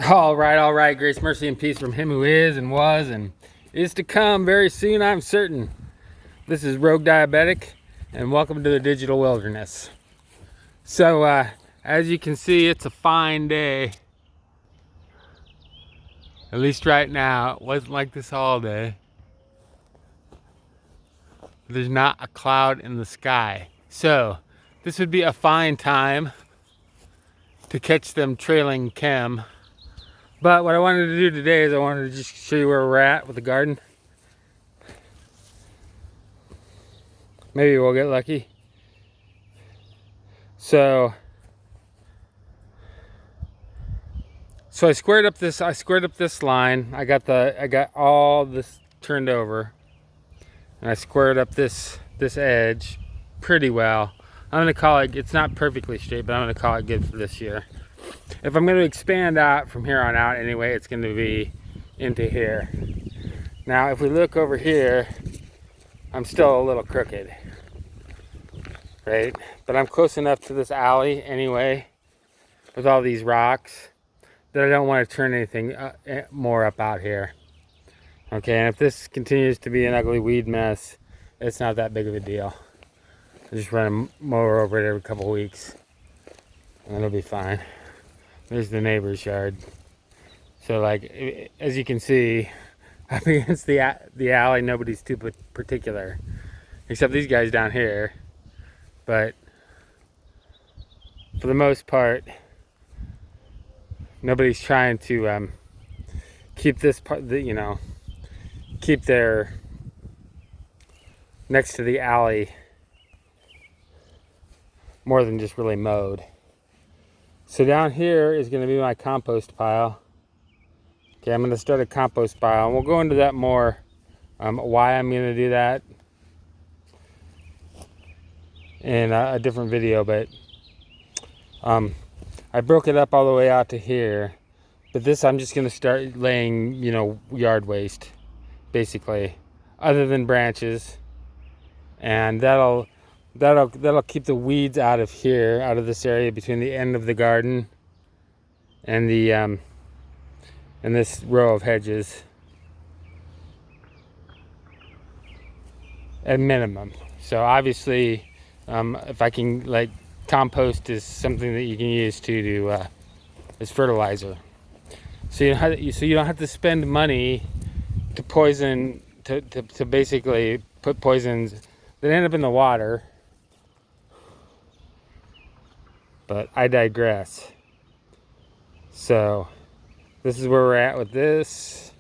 All right. Grace, mercy, and peace from him who is and was and is to come very soon, I'm certain. This is Rogue Diabetic, and welcome to the digital wilderness. So, as you can see, it's a fine day. At least right now. It wasn't like this all day. There's not a cloud in the sky. So, this would be a fine time to catch them trailing chem. But what I wanted to do today is I wanted to just show you where we're at with the garden. Maybe we'll get lucky. So I squared up this line. I got all this turned over. And I squared up this edge pretty well. I'm gonna call it, it's not perfectly straight, but I'm gonna call it good for this year. If I'm gonna expand out from here on out anyway, it's gonna be into here. Now, if we look over here, I'm still a little crooked, right? But I'm close enough to this alley anyway, with all these rocks, that I don't want to turn anything more up out here. Okay, and if this continues to be an ugly weed mess, it's not that big of a deal. I just run a mower over it every couple weeks, and it'll be fine. There's the neighbor's yard. So, like, as you can see, up against the alley, nobody's too particular, except these guys down here. But for the most part, nobody's trying to keep this part, keep their next to the alley more than just really mowed. So down here is going to be my compost pile. Okay, I'm going to start a compost pile, and we'll go into that more, why I'm going to do that in a different video. But I broke it up all the way out to here, but this I'm just going to start laying, yard waste, basically, other than branches, and that'll keep the weeds out of here, out of this area between the end of the garden and the and this row of hedges at minimum. So obviously, if I can, like, compost is something that you can use as fertilizer. So you don't have to spend money to poison to basically put poisons that end up in the water. But I digress. So this is where we're at with this.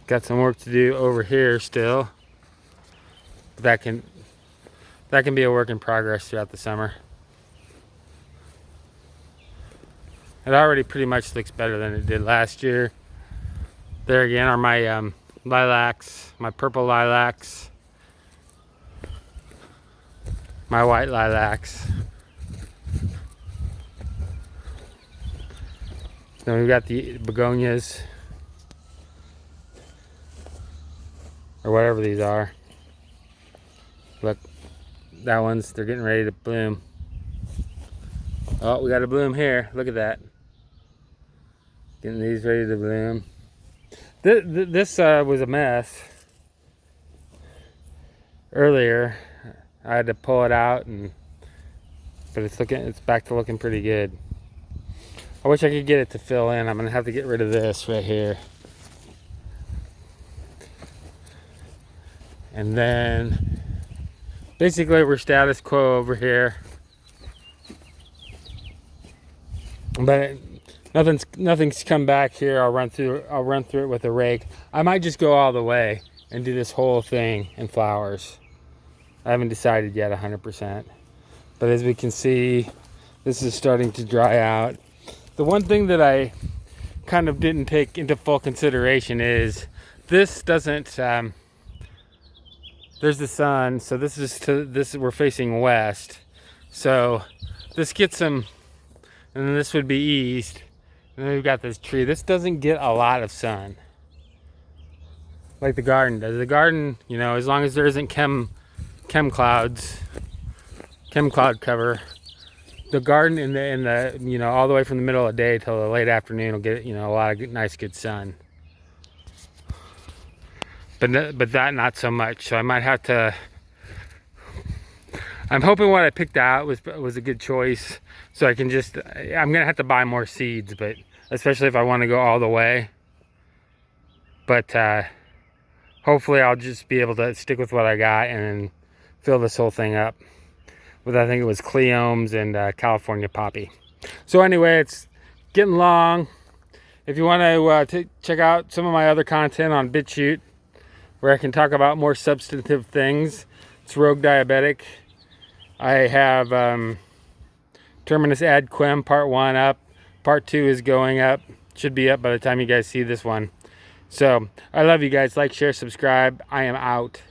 Got some work to do over here still. But that can be a work in progress throughout the summer. It already pretty much looks better than it did last year. There again are my lilacs, my purple lilacs, my white lilacs. Then we've got the begonias, or whatever these are. Look, they're getting ready to bloom. Oh, we got a bloom here. Look at that. Getting these ready to bloom. This was a mess earlier. I had to pull it out, but it's back to looking pretty good. I wish I could get it to fill in. I'm gonna have to get rid of this right here. And then basically we're status quo over here. But nothing's come back here. I'll run through it with a rake. I might just go all the way and do this whole thing in flowers. I haven't decided yet 100%. But as we can see, this is starting to dry out. The one thing that I kind of didn't take into full consideration is this doesn't, there's the sun, so we're facing west. So this gets some, and then this would be east. And then we've got this tree. This doesn't get a lot of sun like the garden does. The garden, as long as there isn't chem cloud cover, the garden in the you know, all the way from the middle of the day till the late afternoon will get, you know, a lot of nice good sun. But that not so much. So I might have to. I'm hoping what I picked out was a good choice. So I can just. I'm gonna have to buy more seeds, but especially if I want to go all the way. But hopefully I'll just be able to stick with what I got and then fill this whole thing up with, I think it was Cleomes and California Poppy. So anyway, it's getting long. If you want to check out some of my other content on BitChute, where I can talk about more substantive things, it's Rogue Diabetic. I have Terminus ad quem part 1 up. Part 2 is going up. Should be up by the time you guys see this one. So I love you guys. Like, share, subscribe. I am out.